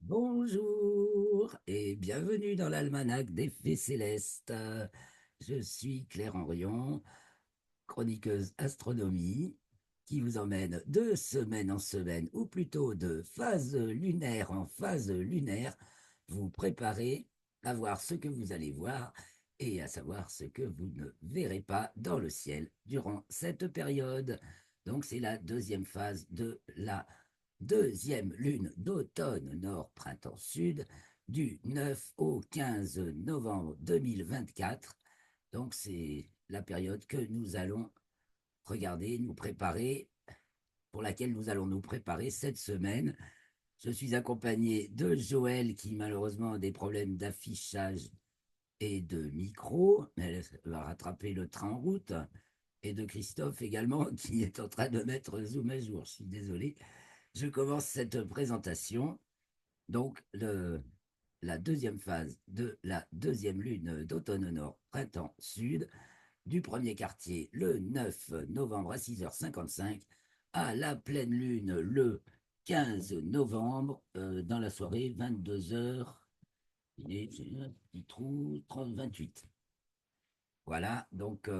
Bonjour et bienvenue dans l'almanach des Fées Célestes. Je suis Claire Henrion, chroniqueuse astronomie, qui vous emmène de semaine en semaine, ou plutôt de phase lunaire en phase lunaire, vous préparez à voir ce que vous allez voir et à savoir ce que vous ne verrez pas dans le ciel durant cette période. Donc c'est la deuxième phase de la deuxième lune d'automne nord-printemps-sud du 9 au 15 novembre 2024. Donc c'est la période que nous allons regarder, nous préparer, pour laquelle nous allons nous préparer cette semaine. Je suis accompagné de Joël qui malheureusement a des problèmes d'affichage et de micro, elle va rattraper le train en route, et de Christophe également qui est en train de mettre Zoom à jour. Je suis désolé. Je commence cette présentation. Donc, la deuxième phase de la deuxième lune d'automne nord, printemps sud, du premier quartier le 9 novembre à 6h55, à la pleine lune le 15 novembre, dans la soirée 22h, j'ai un petit trou, 28. Voilà, donc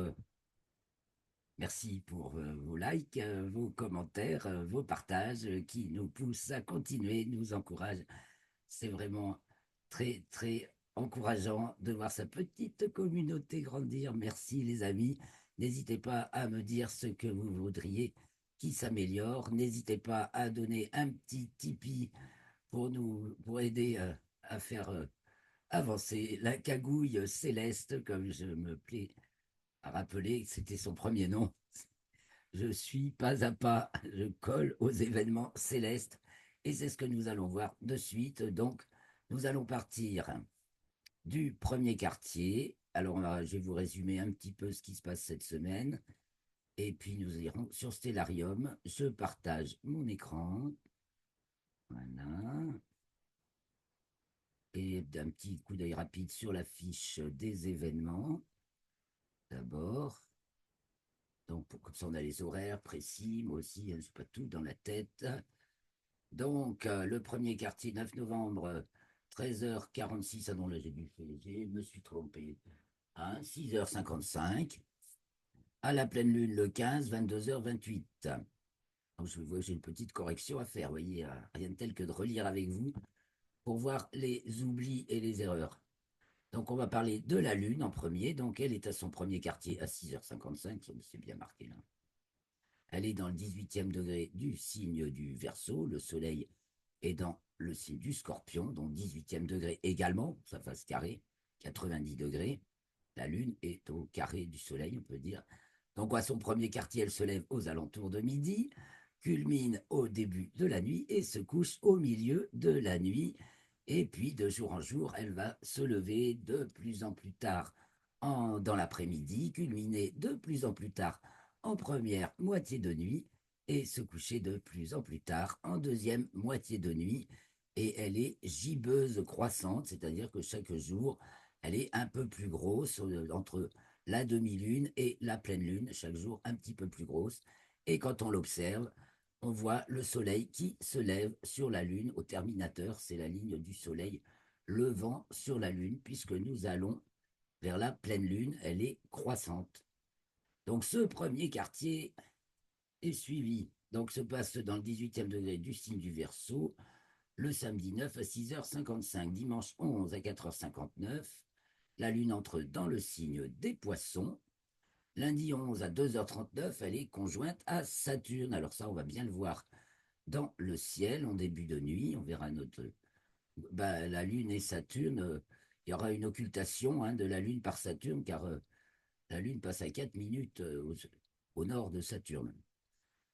merci pour vos likes, vos commentaires, vos partages qui nous poussent à continuer, nous encouragent. C'est vraiment très, très encourageant de voir sa petite communauté grandir. Merci les amis. N'hésitez pas à me dire ce que vous voudriez qui s'améliore. N'hésitez pas à donner un petit Tipeee pour aider à faire avancer la cagouille céleste, comme je me plais à rappeler que c'était son premier nom. Je suis pas à pas, je colle aux événements célestes et c'est ce que nous allons voir de suite. Donc, nous allons partir du premier quartier. Alors, je vais vous résumer un petit peu ce qui se passe cette semaine et puis nous irons sur Stellarium. Je partage mon écran. Voilà. Et d'un petit coup d'œil rapide sur la fiche des événements. D'abord, donc comme ça on a les horaires précis, moi aussi, je n'ai pas tout dans la tête. Donc, le premier quartier, 9 novembre, 13h46. Ah non, là, je me suis trompé. Hein, 6h55. À la pleine lune, le 15, 22h28. Donc, je vois que j'ai une petite correction à faire. Vous voyez, rien de tel que de relire avec vous pour voir les oublis et les erreurs. Donc, on va parler de la lune en premier. Donc, elle est à son premier quartier à 6h55. C'est bien marqué là. Elle est dans le 18e degré du signe du Verseau. Le soleil est dans le signe du Scorpion, donc 18e degré également, sa face carrée, 90 degrés. La Lune est au carré du Soleil, on peut dire. Donc à son premier quartier, elle se lève aux alentours de midi, culmine au début de la nuit et se couche au milieu de la nuit. Et puis de jour en jour, elle va se lever de plus en plus tard dans l'après-midi, culminer de plus en plus tard en première moitié de nuit et se coucher de plus en plus tard en deuxième moitié de nuit. Et elle est gibbeuse croissante, c'est-à-dire que chaque jour, elle est un peu plus grosse entre la demi-lune et la pleine lune, chaque jour un petit peu plus grosse. Et quand on l'observe, on voit le soleil qui se lève sur la lune au terminateur, c'est la ligne du soleil levant sur la lune, puisque nous allons vers la pleine lune, elle est croissante. Donc ce premier quartier est suivi, donc se passe dans le 18e degré du signe du Verseau, le samedi 9 à 6h55, dimanche 11 à 4h59, la lune entre dans le signe des Poissons. Lundi 11 à 2h39, elle est conjointe à Saturne. Alors ça, on va bien le voir dans le ciel en début de nuit. On verra la Lune et Saturne. Il y aura une occultation de la Lune par Saturne, car la Lune passe à 4 minutes au nord de Saturne.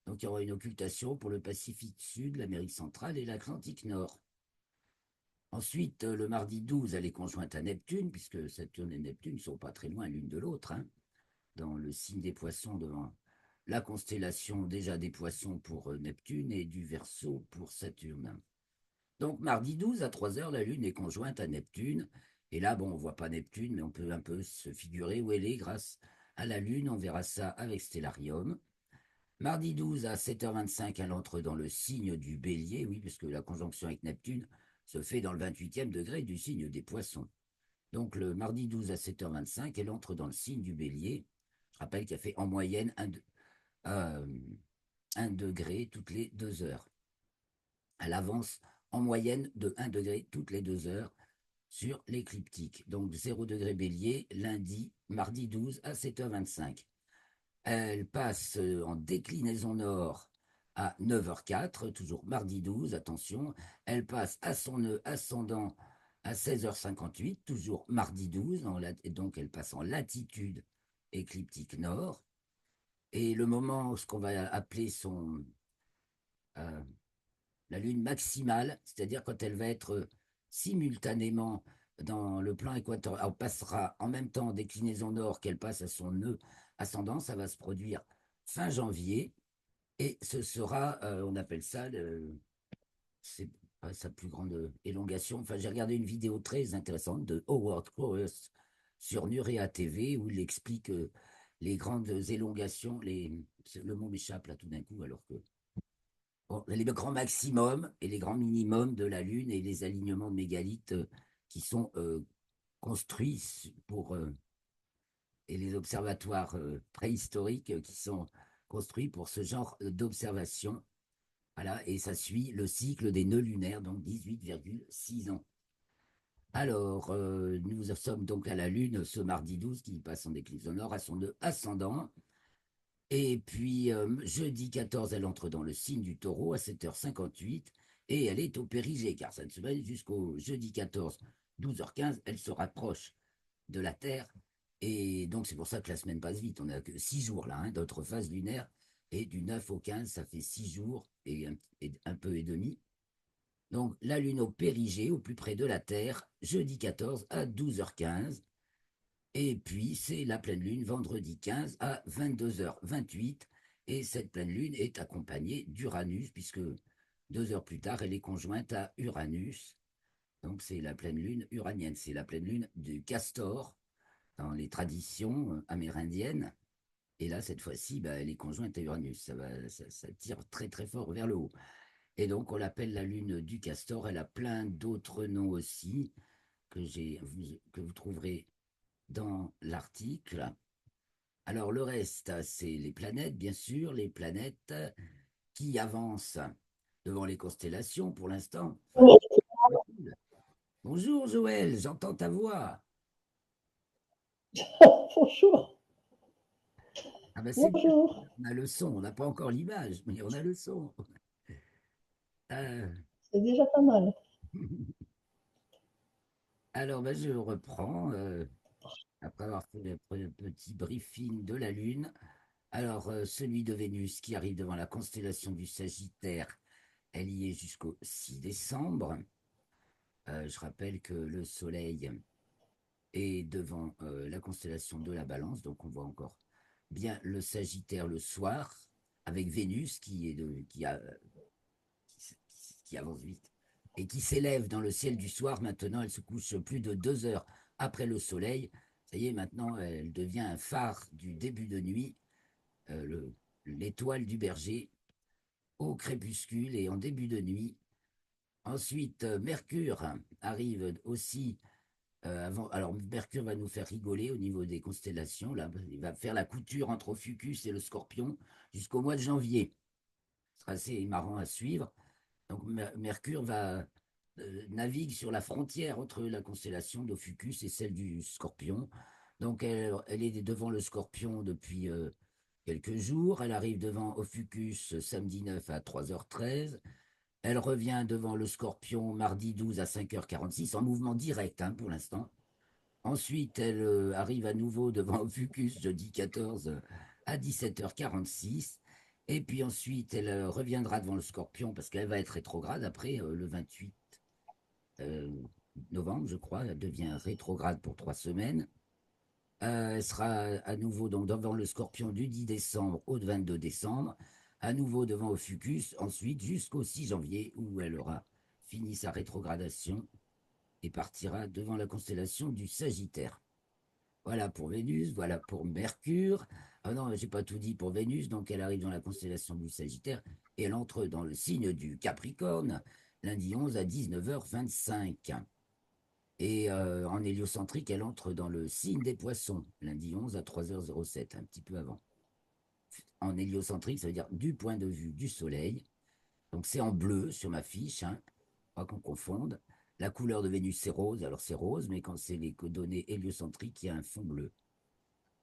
Donc il y aura une occultation pour le Pacifique Sud, l'Amérique centrale et l'Atlantique Nord. Ensuite, le mardi 12, elle est conjointe à Neptune, puisque Saturne et Neptune ne sont pas très loin l'une de l'autre, dans le signe des Poissons, devant la constellation déjà des Poissons pour Neptune et du Verseau pour Saturne. Donc mardi 12 à 3h, la Lune est conjointe à Neptune. Et là, bon, on ne voit pas Neptune, mais on peut un peu se figurer où elle est grâce à la Lune. On verra ça avec Stellarium. Mardi 12 à 7h25, elle entre dans le signe du Bélier, oui, puisque la conjonction avec Neptune se fait dans le 28e degré du signe des Poissons. Donc le mardi 12 à 7h25, elle entre dans le signe du Bélier. Je rappelle qu'elle fait en moyenne 1 degré toutes les 2 heures. Elle avance en moyenne de 1 degré toutes les 2 heures sur l'écliptique. Donc 0 degré Bélier, lundi, mardi 12 à 7h25. Elle passe en déclinaison nord à 9h04, toujours mardi 12, attention. Elle passe à son nœud ascendant à 16h58, toujours mardi 12, et donc elle passe en latitude écliptique nord. Et le moment, ce qu'on va appeler euh, la lune maximale, c'est-à-dire quand elle va être simultanément dans le plan équatorial, elle passera en même temps en déclinaison nord qu'elle passe à son nœud ascendant, ça va se produire fin janvier, et ce sera, on appelle ça, c'est pas sa plus grande élongation. Enfin, j'ai regardé une vidéo très intéressante de Howard Crowes sur Nurea TV où il explique les grandes élongations, le mot m'échappe là tout d'un coup, alors que bon, les grands maximums et les grands minimums de la Lune et les alignements de mégalithes qui sont construits et les observatoires préhistoriques qui sont construits pour ce genre d'observation. Voilà, et ça suit le cycle des nœuds lunaires, donc 18,6 ans. Alors, nous sommes donc à la Lune ce mardi 12 qui passe en déclinaison nord à son nœud ascendant. Et puis, jeudi 14, elle entre dans le signe du Taureau à 7h58 et elle est au périgée, car ça ne se met jusqu'au jeudi 14, 12h15, elle se rapproche de la Terre. Et donc, c'est pour ça que la semaine passe vite. On n'a que 6 jours là, d'autres phases lunaires. Et du 9 au 15, ça fait 6 jours et un peu et demi. Donc, la Lune au périgée, au plus près de la Terre, jeudi 14 à 12h15. Et puis, c'est la pleine lune vendredi 15 à 22h28. Et cette pleine lune est accompagnée d'Uranus, puisque 2 heures plus tard, elle est conjointe à Uranus. Donc, c'est la pleine lune uranienne. C'est la pleine lune du castor dans les traditions amérindiennes. Et là, cette fois-ci, bah, elle est conjointe à Uranus. Ça tire très, très fort vers le haut. Et donc, on l'appelle la lune du castor. Elle a plein d'autres noms aussi que vous trouverez dans l'article. Alors le reste, c'est les planètes, bien sûr, les planètes qui avancent devant les constellations pour l'instant. Enfin, Oui, bonjour Joël, j'entends ta voix. bonjour. Ah ben c'est bien, Bonjour. on a le son, on n'a pas encore l'image, mais on a le son. Euh, C'est déjà pas mal. alors ben, je reprends, après avoir fait le petit briefing de la Lune. Alors celui de Vénus qui arrive devant la constellation du Sagittaire, elle y est jusqu'au 6 décembre. Je rappelle que le Soleil est devant la constellation de la Balance, donc on voit encore bien le Sagittaire le soir, avec Vénus qui avance vite et qui s'élève dans le ciel du soir. Maintenant, elle se couche plus de 2 heures après le Soleil. Ça y est, maintenant, elle devient un phare du début de nuit, l'étoile du berger, au crépuscule et en début de nuit. Ensuite, Mercure arrive aussi alors, Mercure va nous faire rigoler au niveau des constellations. Là, il va faire la couture entre Ophiuchus et le Scorpion jusqu'au mois de janvier. Ce sera assez marrant à suivre. Donc, Mercure navigue sur la frontière entre la constellation d'Ophiuchus et celle du Scorpion. Donc, elle est devant le Scorpion depuis quelques jours. Elle arrive devant Ophiuchus samedi 9 à 3h13. Elle revient devant le Scorpion mardi 12 à 5h46 en mouvement direct pour l'instant. Ensuite, elle arrive à nouveau devant Ophiuchus jeudi 14 à 17h46. Et puis ensuite, elle reviendra devant le Scorpion parce qu'elle va être rétrograde après le 28 euh, novembre, je crois. Elle devient rétrograde pour 3 semaines. Elle sera à nouveau donc devant le Scorpion du 10 décembre au 22 décembre. À nouveau devant Ophiuchus. Ensuite, jusqu'au 6 janvier où elle aura fini sa rétrogradation et partira devant la constellation du Sagittaire. Voilà pour Vénus, voilà pour Mercure. Ah non, j'ai pas tout dit pour Vénus, donc elle arrive dans la constellation du Sagittaire et elle entre dans le signe du Capricorne. lundi 11 à 19h25. Et en héliocentrique, elle entre dans le signe des poissons, lundi 11 à 3h07, un petit peu avant. En héliocentrique, ça veut dire du point de vue du Soleil. Donc c'est en bleu sur ma fiche, hein, pas qu'on confonde. La couleur de Vénus, c'est rose, alors c'est rose, mais quand c'est les données héliocentriques, il y a un fond bleu.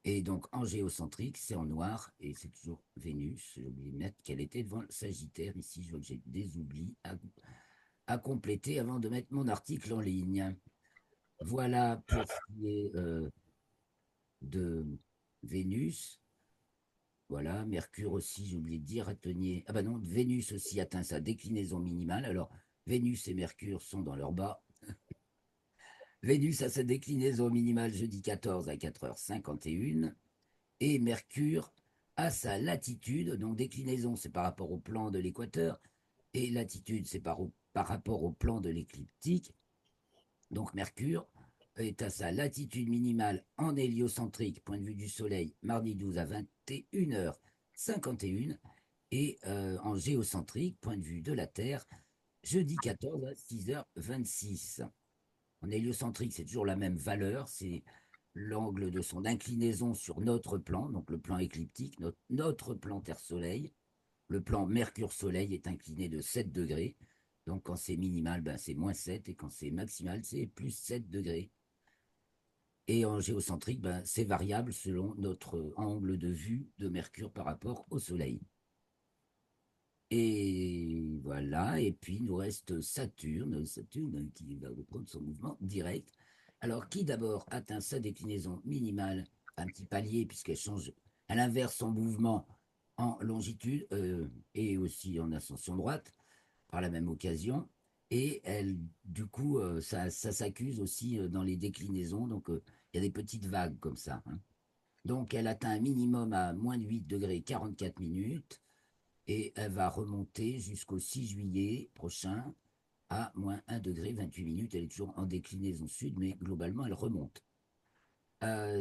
Et donc en géocentrique, c'est en noir, et c'est toujours Vénus. J'ai oublié de mettre qu'elle était devant le Sagittaire. Ici, je vois que j'ai des oublis à compléter avant de mettre mon article en ligne. Voilà pour ce qui est de Vénus. Voilà, Mercure aussi, j'ai oublié de dire, atteignait. Ah bah non, Vénus aussi atteint sa déclinaison minimale. Alors, Vénus et Mercure sont dans leur bas. Vénus a sa déclinaison minimale jeudi 14 à 4h51. Et Mercure a sa latitude, donc déclinaison, c'est par rapport au plan de l'équateur, et latitude, c'est par rapport au plan de l'écliptique. Donc Mercure est à sa latitude minimale en héliocentrique, point de vue du Soleil, mardi 12 à 21h51, et en géocentrique, point de vue de la Terre, jeudi 14 à 6h26. En héliocentrique, c'est toujours la même valeur, c'est l'angle de son inclinaison sur notre plan, donc le plan écliptique, notre plan Terre-Soleil. Le plan Mercure-Soleil est incliné de 7 degrés. Donc quand c'est minimal, ben, c'est -7, et quand c'est maximal, c'est +7 degrés. Et en géocentrique, ben, c'est variable selon notre angle de vue de Mercure par rapport au Soleil. Et voilà, et puis il nous reste Saturne, Saturne qui va reprendre son mouvement direct. Alors, qui d'abord atteint sa déclinaison minimale, un petit palier, puisqu'elle change, elle inverse son mouvement en longitude et aussi en ascension droite par la même occasion. Et elle, du coup, ça s'accuse aussi dans les déclinaisons. Donc, il y a des petites vagues comme ça, hein. Donc, elle atteint un minimum à -8 degrés 44 minutes et elle va remonter jusqu'au 6 juillet prochain à -1 degré 28 minutes. Elle est toujours en déclinaison sud, mais globalement, elle remonte.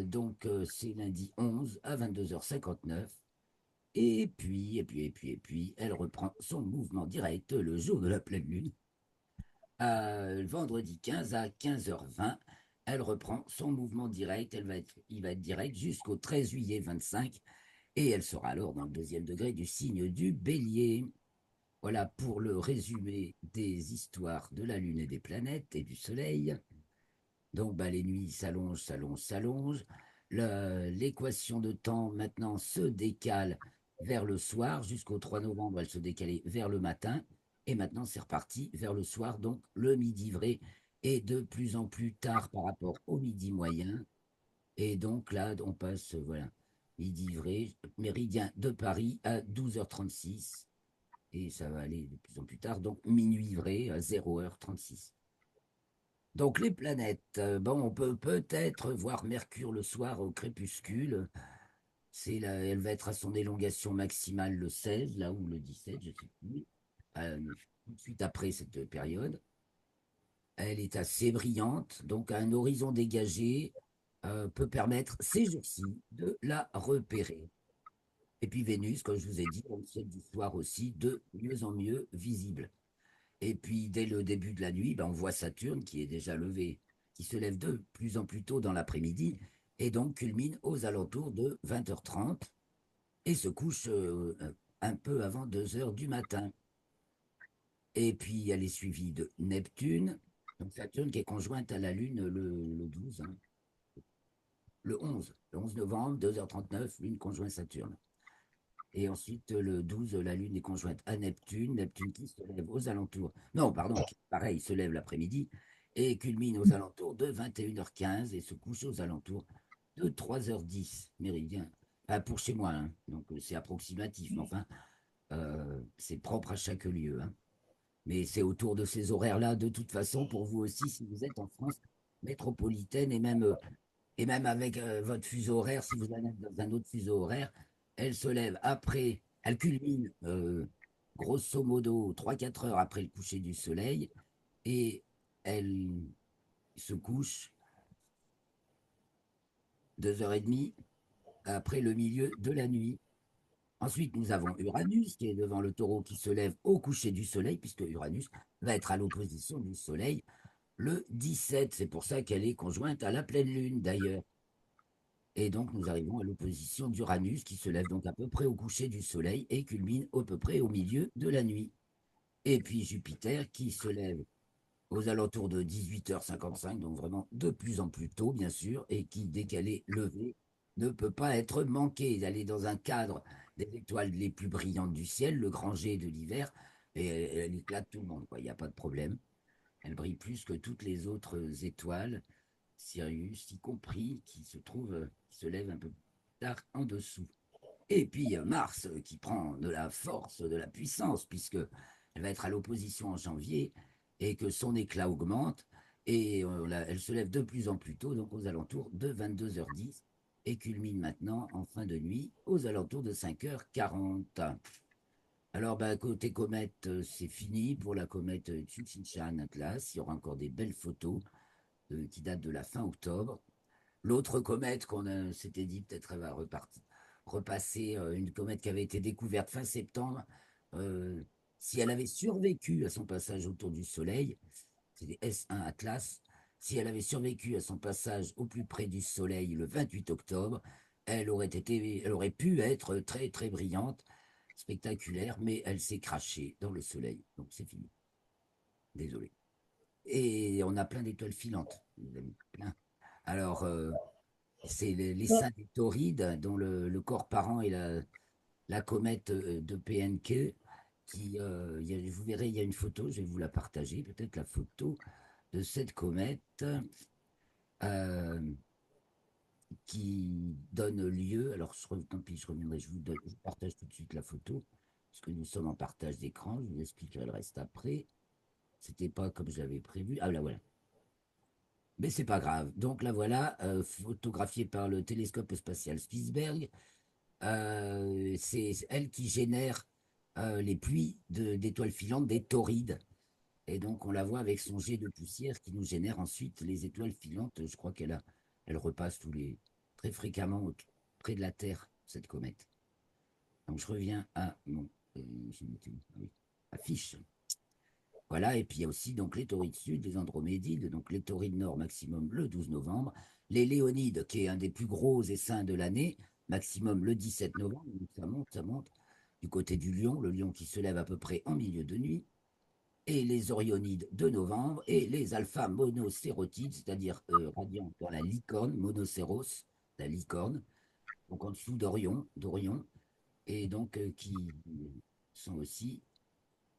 Donc, c'est lundi 11 à 22h59. Et puis, elle reprend son mouvement direct le jour de la pleine lune. Le vendredi 15 à 15h20, elle reprend son mouvement direct. Il va être direct jusqu'au 13 juillet 25. Et elle sera alors dans le deuxième degré du signe du Bélier. Voilà pour le résumé des histoires de la Lune et des planètes et du Soleil. Donc, bah, les nuits s'allongent, s'allongent, s'allongent. L'équation de temps maintenant se décale vers le soir. Jusqu'au 3 novembre, elle se décalait vers le matin. Et maintenant, c'est reparti vers le soir. Donc, le midi vrai est de plus en plus tard par rapport au midi moyen. Et donc, là, on passe, voilà, midi vrai, méridien de Paris à 12h36. Et ça va aller de plus en plus tard. Donc, minuit vrai à 0h36. Donc les planètes, bon, on peut peut-être voir Mercure le soir au crépuscule. Elle va être à son élongation maximale le 16, là, ou le 17, je ne sais plus, tout de suite après cette période. Elle est assez brillante, donc un horizon dégagé peut permettre ces jours-ci de la repérer. Et puis Vénus, comme je vous ai dit, au ciel du soir aussi, de mieux en mieux visible. Et puis, dès le début de la nuit, ben, on voit Saturne qui est déjà levé, qui se lève de plus en plus tôt dans l'après-midi, et donc culmine aux alentours de 20h30 et se couche un peu avant 2h du matin. Et puis, elle est suivie de Neptune, donc Saturne qui est conjointe à la Lune le 12, hein, le 11 novembre, 2h39, Lune conjointe Saturne. Et ensuite, le 12, la Lune est conjointe à Neptune, Neptune qui se lève aux alentours, non, pardon, qui, pareil, se lève l'après-midi et culmine aux alentours de 21h15 et se couche aux alentours de 3h10, méridien. Enfin, pour chez moi, hein. Donc c'est approximatif, mais enfin, c'est propre à chaque lieu, hein. Mais c'est autour de ces horaires-là, de toute façon, pour vous aussi, si vous êtes en France métropolitaine et même avec votre fuseau horaire, si vous allez dans un autre fuseau horaire, elle se lève après, elle culmine grosso modo 3 4 heures après le coucher du soleil et elle se couche 2h30 après le milieu de la nuit. Ensuite, nous avons Uranus qui est devant le Taureau qui se lève au coucher du Soleil, puisque Uranus va être à l'opposition du Soleil le 17. C'est pour ça qu'elle est conjointe à la pleine Lune, d'ailleurs. Et donc, nous arrivons à l'opposition d'Uranus qui se lève donc à peu près au coucher du Soleil et culmine à peu près au milieu de la nuit. Et puis Jupiter qui se lève aux alentours de 18h55, donc vraiment de plus en plus tôt, bien sûr, et qui, dès qu'elle est levée, ne peut pas être manquée. Elle est dans un cadre des étoiles les plus brillantes du ciel, le grand G de l'hiver, et elle éclate tout le monde, quoi. Il n'y a pas de problème. Elle brille plus que toutes les autres étoiles, Sirius y compris, qui se lève un peu tard en dessous. Et puis Mars qui prend de la force, de la puissance, puisque elle va être à l'opposition en janvier et que son éclat augmente et elle se lève de plus en plus tôt, donc aux alentours de 22h10 et culmine maintenant en fin de nuit aux alentours de 5h40. Alors, bah, côté comète, c'est fini pour la comète Tsuchinchan Atlas. Il y aura encore des belles photos qui datent de la fin octobre. L'autre comète qu'on s'était dit, peut-être elle va repasser, une comète qui avait été découverte fin septembre, euh, si elle avait survécu à son passage autour du Soleil, c'est des S1 Atlas, si elle avait survécu à son passage au plus près du Soleil le 28 octobre, elle aurait pu être très très brillante, spectaculaire, mais elle s'est crachée dans le Soleil, donc c'est fini. Désolé. Et on a plein d'étoiles filantes, les amis, plein. Alors, c'est les Ouais, seins des taurides, dont le corps parent est la comète de PNQ. Vous verrez, il y a une photo, je vais vous la partager, peut-être la photo de cette comète euh, qui donne lieu. Alors, tant pis, je reviendrai, je vous partage tout de suite la photo, parce que nous sommes en partage d'écran. Je vous expliquerai le reste après. C'était pas comme je l'avais prévu. Ah, là, voilà. Mais c'est pas grave. Donc, là, voilà, photographiée par le télescope spatial Spitsberg. C'est elle qui génère les pluies d'étoiles filantes des taurides. Et donc, on la voit avec son jet de poussière qui nous génère ensuite les étoiles filantes. Je crois elle repasse très fréquemment près de la Terre, cette comète. Donc, je reviens à j'ai noté où? Ah oui, affiche. Voilà, et puis il y a aussi donc les taurides sud, les andromédides, donc les taurides nord maximum le 12 novembre, les léonides, qui est un des plus gros essaims de l'année, maximum le 17 novembre, donc ça monte, du côté du lion, le lion qui se lève à peu près en milieu de nuit, et les orionides de novembre, et les alpha monocérotides, c'est-à-dire radiant dans la licorne, monocéros, la licorne, donc en dessous d'Orion, et donc qui sont aussi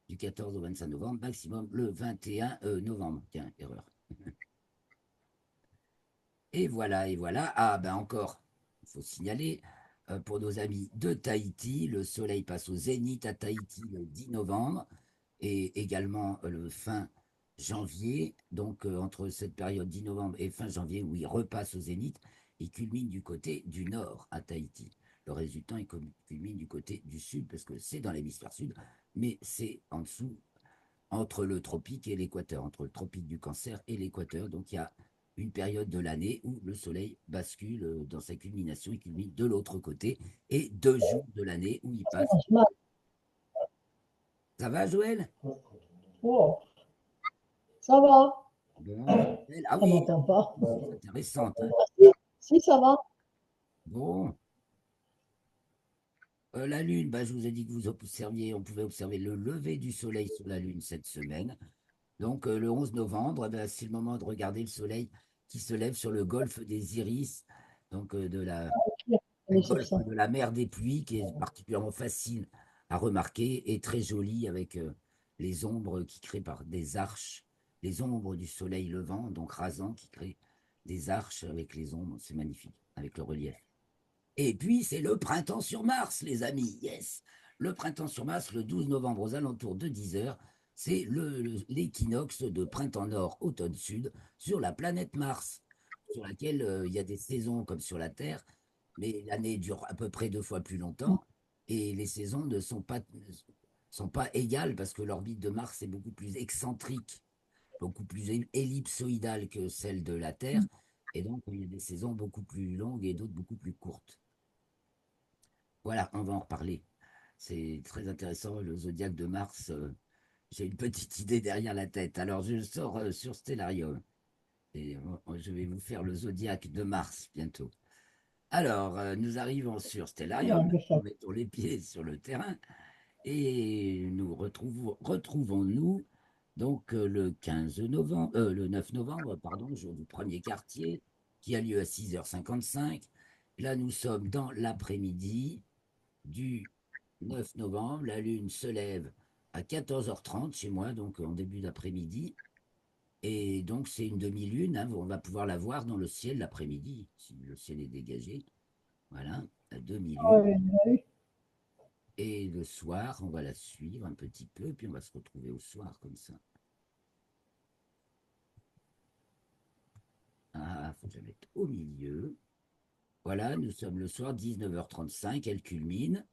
du 14 au 25 novembre, maximum le 21 novembre. Tiens, erreur. Et voilà, et voilà. Ah, ben encore, il faut signaler, pour nos amis de Tahiti, le soleil passe au zénith à Tahiti le 10 novembre et également le fin janvier. Donc, entre cette période 10 novembre et fin janvier, où il repasse au zénith, il culmine du côté du nord à Tahiti. Le résultat, il culmine du côté du sud, parce que c'est dans l'hémisphère sud, mais c'est en dessous entre le tropique et l'équateur, entre le tropique du Cancer et l'équateur. Donc il y a une période de l'année où le Soleil bascule dans sa culmination, il culmine de l'autre côté, et 2 jours de l'année où il ça passe. marche mal. Ça va, Joël? Oh, ça va. Bon, ah Elle oui, m'entend pas. c'est intéressant, hein. Si, ça va. Bon, la Lune, bah, je vous ai dit que on pouvait observer le lever du Soleil sur la Lune cette semaine. Donc, le 11 novembre, eh ben, c'est le moment de regarder le Soleil qui se lève sur le golfe des Iris, donc On le est sur golfe ça. de la mer des pluies, qui est particulièrement facile à remarquer et très joli avec les ombres qui créent par des arches, les ombres du soleil levant, donc rasant, qui créent des arches avec les ombres. C'est magnifique, avec le relief. Et puis, c'est le printemps sur Mars, les amis. Yes! Le printemps sur Mars, le 12 novembre aux alentours de 10h, c'est l'équinoxe de printemps nord, automne sud sur la planète Mars, sur laquelle il y a des saisons comme sur la Terre, mais l'année dure à peu près 2 fois plus longtemps et les saisons ne sont pas égales parce que l'orbite de Mars est beaucoup plus excentrique, beaucoup plus ellipsoïdale que celle de la Terre. Et donc, il y a des saisons beaucoup plus longues et d'autres beaucoup plus courtes. Voilà, on va en reparler. C'est très intéressant, le zodiaque de Mars. J'ai une petite idée derrière la tête. Alors, je sors sur Stellarium et je vais vous faire le zodiaque de Mars bientôt. Alors, nous arrivons sur Ah, Stellarium, ben ça, nous mettons les pieds sur le terrain et nous retrouvons-nous donc le 15 novembre, le 9 novembre, pardon, jour du premier quartier, qui a lieu à 6h55. Là, nous sommes dans l'après-midi du 9 novembre. La lune se lève à 14h30 chez moi, donc en début d'après-midi. Et donc, c'est une demi-lune, hein, on va pouvoir la voir dans le ciel l'après-midi, si le ciel est dégagé. Voilà, la demi-lune. ouais, ouais, Et le soir, on va la suivre un petit peu, puis on va se retrouver au soir comme ça. Ah, faut que je la mette au milieu. Voilà, nous sommes le soir, 19h35, elle culmine.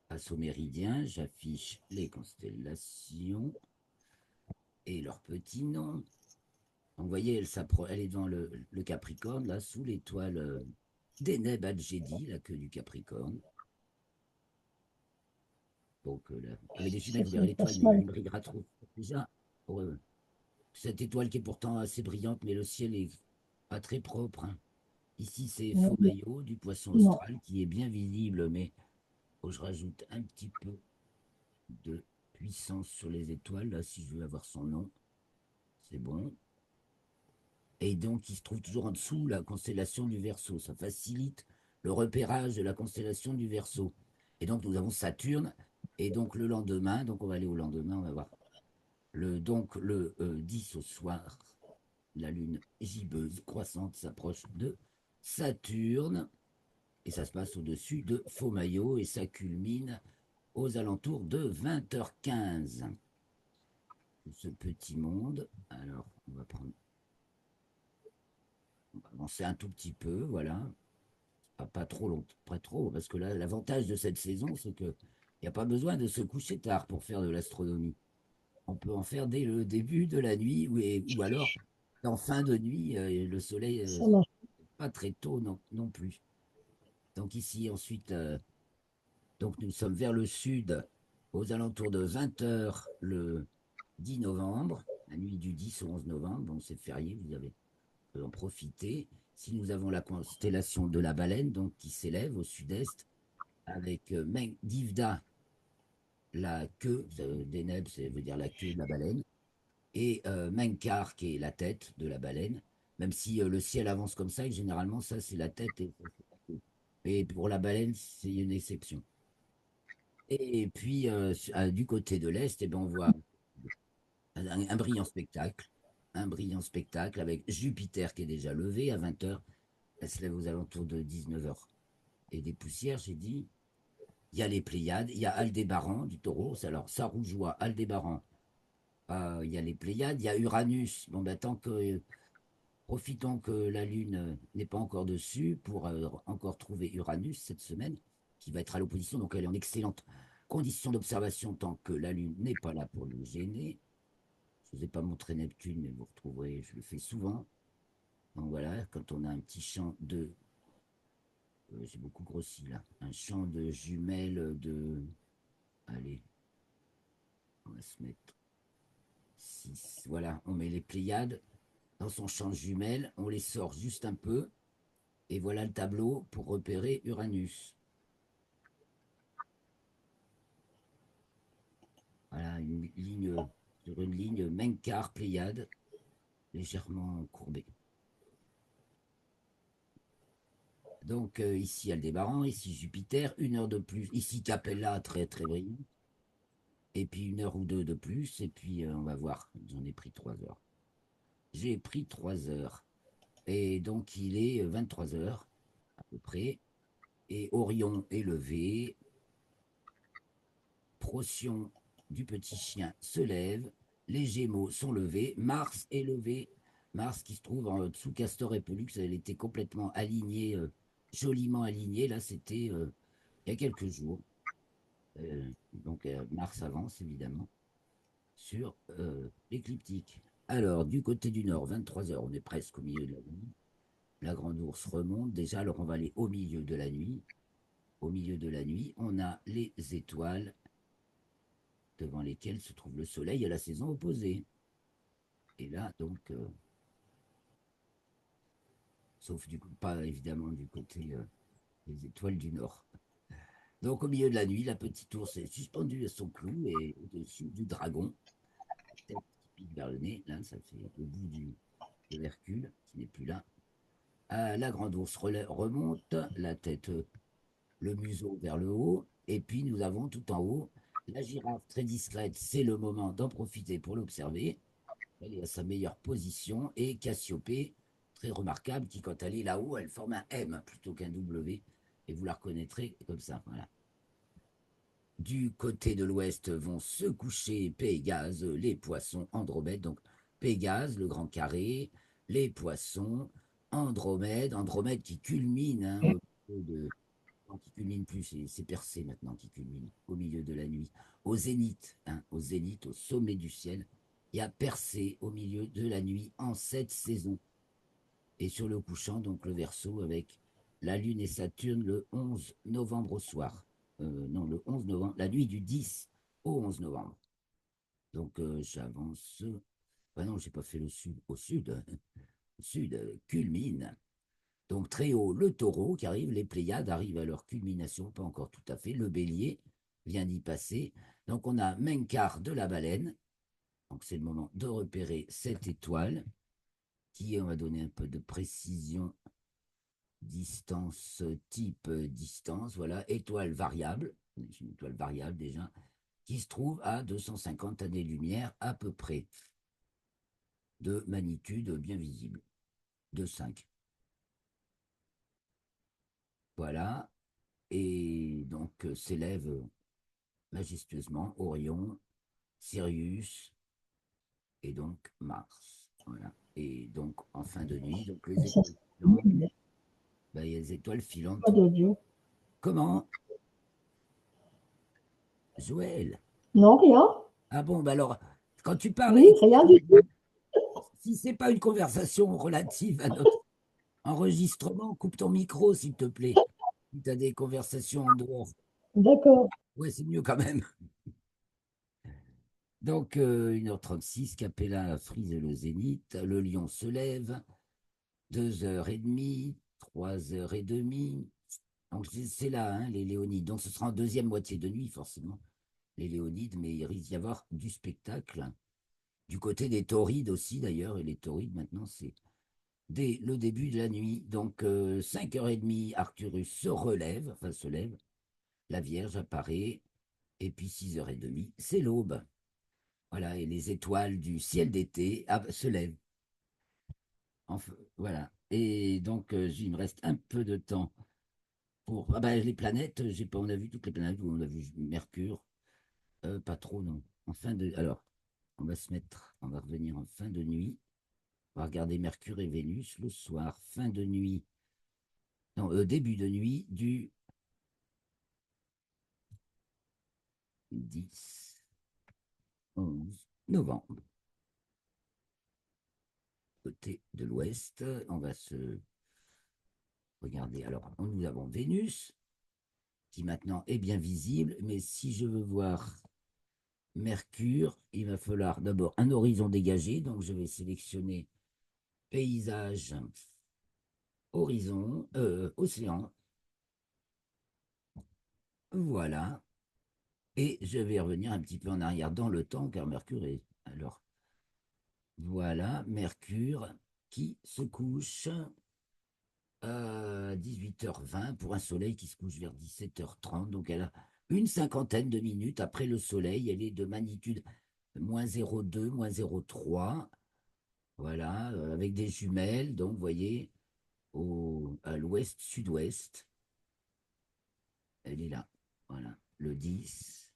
Passe au méridien, j'affiche les constellations et leurs petits noms. Donc, vous voyez, elle est dans le Capricorne, là, sous l'étoile d'Eneb Adjedi, la queue du Capricorne. Donc, là, avec des jumelles, vous ça verrez me l'étoile, passe mais mal. elle brillera trop. Déjà, pour cette étoile qui est pourtant assez brillante, mais le ciel est pas très propre, hein. Ici, c'est Non, Fomayo, du poisson non. austral, qui est bien visible, mais faut que je rajoute un petit peu de puissance sur les étoiles, là, si je veux avoir son nom. C'est bon. Et donc, il se trouve toujours en dessous la constellation du Verseau. Ça facilite le repérage de la constellation du Verseau. Et donc, nous avons Saturne. Et donc, le lendemain, donc on va aller au lendemain, on va voir. Donc, le 10 au soir, la lune gibbeuse croissante s'approche de Saturne. Et ça se passe au-dessus de Fomayo. Et ça culmine aux alentours de 20h15. Ce petit monde. Alors, on va prendre. On va avancer un tout petit peu, voilà. Pas trop longtemps, pas trop, parce que là, l'avantage de cette saison, c'est que il n'y a pas besoin de se coucher tard pour faire de l'astronomie. On peut en faire dès le début de la nuit, ou alors en fin de nuit, le soleil, Ça marche. pas très tôt non plus. Donc ici, ensuite, donc nous sommes vers le sud, aux alentours de 20 heures le 10 novembre, la nuit du 10 au 11 novembre. Bon, c'est férié, vous avez en profiter. Si nous avons la constellation de la baleine, donc qui s'élève au sud-est, avec Divda, la queue, Deneb, ça veut dire la queue de la baleine, et Menkar, qui est la tête de la baleine, même si le ciel avance comme ça, et généralement, ça, c'est la tête et ça, c'est la queue. Mais pour la baleine, c'est une exception. Et puis, du côté de l'Est, eh ben, on voit un brillant spectacle, un brillant spectacle avec Jupiter qui est déjà levé à 20 heures. Elle se lève aux alentours de 19 heures. Et des poussières, j'ai dit, il y a les Pléiades, il y a Aldébaran du Taureau, alors ça rougeoie, Aldébaran, il y a les Pléiades, il y a Uranus. Bon, ben, profitons que la Lune n'est pas encore dessus pour encore trouver Uranus cette semaine, qui va être à l'opposition, donc elle est en excellente condition d'observation tant que la Lune n'est pas là pour nous gêner. Je ne vous ai pas montré Neptune, mais vous retrouverez, je le fais souvent. Donc voilà, quand on a un petit champ de j'ai beaucoup grossi là. Un champ de jumelles de. Allez, on va se mettre 6. Voilà, on met les Pléiades dans son champ de jumelles, on les sort juste un peu, et voilà le tableau pour repérer Uranus. Voilà, sur une ligne Menkar Pléiade, légèrement courbée. Donc ici Aldébaran, ici Jupiter, 1 heure de plus. Ici Capella, très très brillant. Et puis 1 heure ou 2 de plus, et puis on va voir. J'en ai pris 3 heures. J'ai pris 3 heures. Et donc, il est 23 heures à peu près. Et Orion est levé. Procyon du petit chien se lève. Les Gémeaux sont levés. Mars est levé. Mars qui se trouve en dessous Castor et Pollux. Elle était complètement alignée, joliment alignée. Là, c'était il y a quelques jours. Donc, Mars avance évidemment sur l'écliptique. Alors, du côté du nord, 23 heures, on est presque au milieu de la nuit. La grande ours remonte. Déjà, alors on va aller au milieu de la nuit. au milieu de la nuit, on a les étoiles devant lesquelles se trouve le soleil à la saison opposée. Et là, donc, sauf du coup, pas évidemment du côté des étoiles du nord. Donc, au milieu de la nuit, la petite ours est suspendue à son clou et au-dessus du dragon, tête qui pique vers le nez. Là, ça fait le bout de Hercule, qui n'est plus là. La grande ours remonte, la tête, le museau vers le haut. Et puis, nous avons tout en haut la girafe très discrète. C'est le moment d'en profiter pour l'observer. Elle est à sa meilleure position. Et Cassiopée, très remarquable, qui, quand elle est là-haut, elle forme un M plutôt qu'un W. Et vous la reconnaîtrez comme ça. Voilà. Du côté de l'ouest vont se coucher Pégase, les poissons, Andromède. Donc Pégase, le grand carré, les poissons, Andromède, Andromède qui culmine au milieu de. Non, qui culmine plus, c'est Persée maintenant qui culmine au milieu de la nuit. Au zénith, au zénith, au sommet du ciel, il y a Persée au milieu de la nuit en cette saison. Et sur le couchant, donc le Verseau avec la Lune et Saturne le 11 novembre au soir. Non, le 11 novembre, la nuit du 10 au 11 novembre. Donc j'avance. Ah non, j'ai pas fait le sud. Au sud, le sud culmine. Donc très haut, le Taureau qui arrive, les Pléiades arrivent à leur culmination, pas encore tout à fait. Le Bélier vient d'y passer. Donc on a Menkar de la Baleine. Donc c'est le moment de repérer cette étoile qui, on va donner un peu de précision, distance, type distance, voilà, étoile variable, une étoile variable déjà, qui se trouve à 250 années-lumière à peu près, de magnitude bien visible, de 5. Voilà, et donc s'élève majestueusement Orion, Sirius et donc Mars. Voilà. Et donc en fin de nuit, donc les Ça, étoiles filantes, ben, il y a les étoiles pas filantes. d'audio. Comment? Joël? Non, rien. Ah bon, ben alors, quand tu parles, Oui, rien du tout. si c'est pas une conversation relative à notre enregistrement, coupe ton micro, s'il te plaît. Si tu as des conversations en dehors. D'accord. Ouais, c'est mieux quand même. Donc, 1h36, Capella frise le zénith, le lion se lève, 2h30, 3h30. Donc, c'est là, hein, les Léonides. Donc, ce sera en deuxième moitié de nuit, forcément, les Léonides, mais il risque d'y avoir du spectacle. Du côté des Taurides aussi, d'ailleurs, et les Taurides, maintenant, c'est dès le début de la nuit. Donc, 5h30, Arcturus se relève, enfin se lève, la Vierge apparaît, et puis 6h30, c'est l'aube. Voilà, et les étoiles du ciel d'été se lèvent. Enfin, voilà. Et donc, il me reste un peu de temps pour. Ah ben, les planètes, j'ai pas, on a vu toutes les planètes, on a vu Mercure, pas trop, non. En fin de. Alors, on va revenir en fin de nuit. On va regarder Mercure et Vénus le soir, fin de nuit. Non, début de nuit du 10, 11 novembre. Côté de l'ouest, on va se regarder. Alors, nous avons Vénus, qui maintenant est bien visible, mais si je veux voir Mercure, il va falloir d'abord un horizon dégagé, donc je vais sélectionner paysage, horizon, océan, voilà, et je vais revenir un petit peu en arrière dans le temps, car Mercure est... Alors, voilà, Mercure qui se couche à 18h20 pour un soleil qui se couche vers 17h30, donc elle a une cinquantaine de minutes après le soleil, elle est de magnitude -0,2, -0,3. Voilà, avec des jumelles, donc vous voyez, à l'ouest-sud-ouest, elle est là. Voilà, le 10,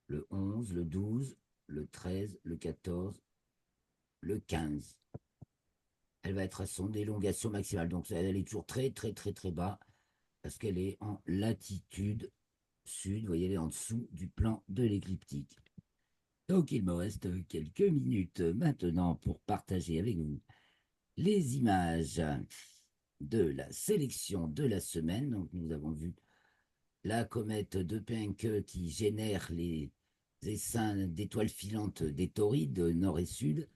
le 11, le 12, le 13, le 14, le 15. Elle va être à son élongation maximale. Donc elle est toujours très, très, très, très bas parce qu'elle est en latitude sud. Vous voyez, elle est en dessous du plan de l'écliptique. Donc il me reste quelques minutes maintenant pour partager avec vous les images de la sélection de la semaine. Donc nous avons vu la comète de Encke qui génère les essaims d'étoiles filantes des Taurides, nord et sud.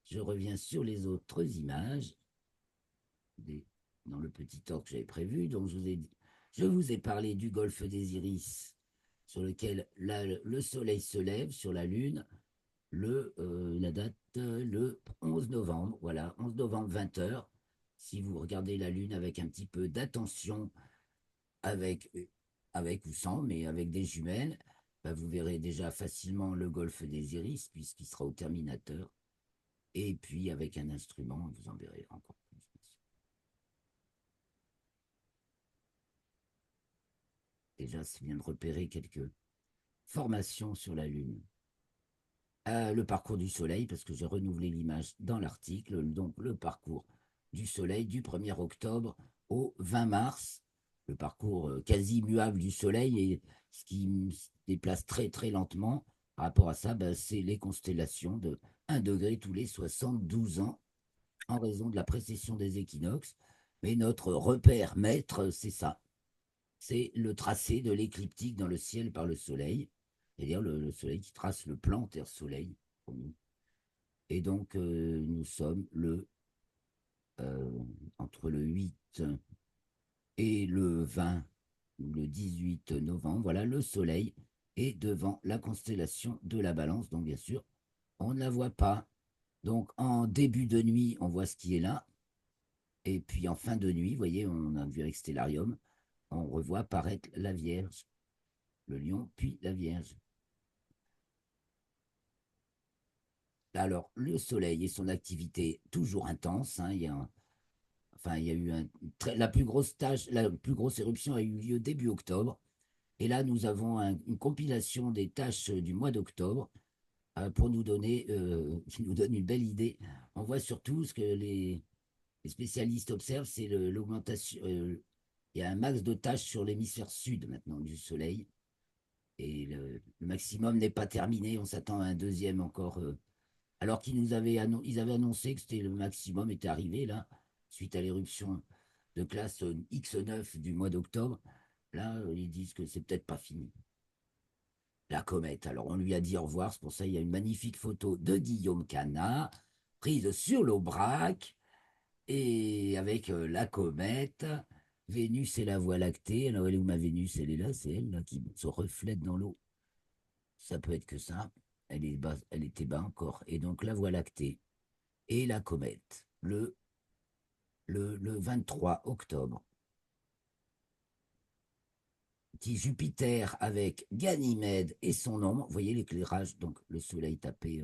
Je reviens sur les autres images dans le petit ordre que j'avais prévu. Donc, je vous ai parlé du golfe des Iris, sur lequel le soleil se lève sur la Lune, la date, le 11 novembre. Voilà, 11 novembre, 20 heures. Si vous regardez la Lune avec un petit peu d'attention, avec, avec ou sans, mais avec des jumelles, bah, vous verrez déjà facilement le golfe des Iris, puisqu'il sera au terminateur. Et puis, avec un instrument, vous en verrez encore plus. Déjà, c'est bien de repérer quelques formations sur la Lune. Le parcours du Soleil, parce que j'ai renouvelé l'image dans l'article, donc le parcours du Soleil du 1er octobre au 20 mars, le parcours quasi immuable du Soleil, et ce qui se déplace très très lentement par rapport à ça, ben, c'est les constellations de 1 degré tous les 72 ans en raison de la précession des équinoxes. Mais notre repère maître, c'est ça, c'est le tracé de l'écliptique dans le ciel par le Soleil, c'est-à-dire le Soleil qui trace le plan Terre-Soleil pour nous. Et donc, nous sommes entre le 8 et le 20 ou le 18 novembre. Voilà, le Soleil est devant la constellation de la Balance. Donc, bien sûr, on ne la voit pas. Donc, en début de nuit, on voit ce qui est là. Et puis, en fin de nuit, vous voyez, on a vu avec Stellarium, on revoit apparaître la Vierge, le Lion, puis la Vierge. Alors, le Soleil et son activité toujours intense, hein, enfin, il y a eu la plus grosse éruption a eu lieu début octobre. Et là, nous avons une compilation des tâches du mois d'octobre pour nous donner, qui nous donne une belle idée. On voit surtout ce que les spécialistes observent, c'est l'augmentation. Il y a un max de tâches sur l'hémisphère sud maintenant du Soleil. Et le maximum n'est pas terminé. On s'attend à un deuxième encore. Alors ils avaient annoncé que c'était le maximum était arrivé là, suite à l'éruption de classe X9 du mois d'octobre. Là, ils disent que c'est peut-être pas fini. La comète. Alors, on lui a dit au revoir. C'est pour ça qu'il y a une magnifique photo de Guillaume Canet, prise sur l'Aubrac, et avec la comète. Vénus et la Voie lactée. Alors, elle est où ma Vénus? Elle est là, c'est elle là, qui se reflète dans l'eau. Ça peut être que ça. Elle était bas encore. Et donc, la Voie lactée et la comète, le 23 octobre. Petit Jupiter avec Ganymède et son ombre. Vous voyez l'éclairage, donc le soleil tapé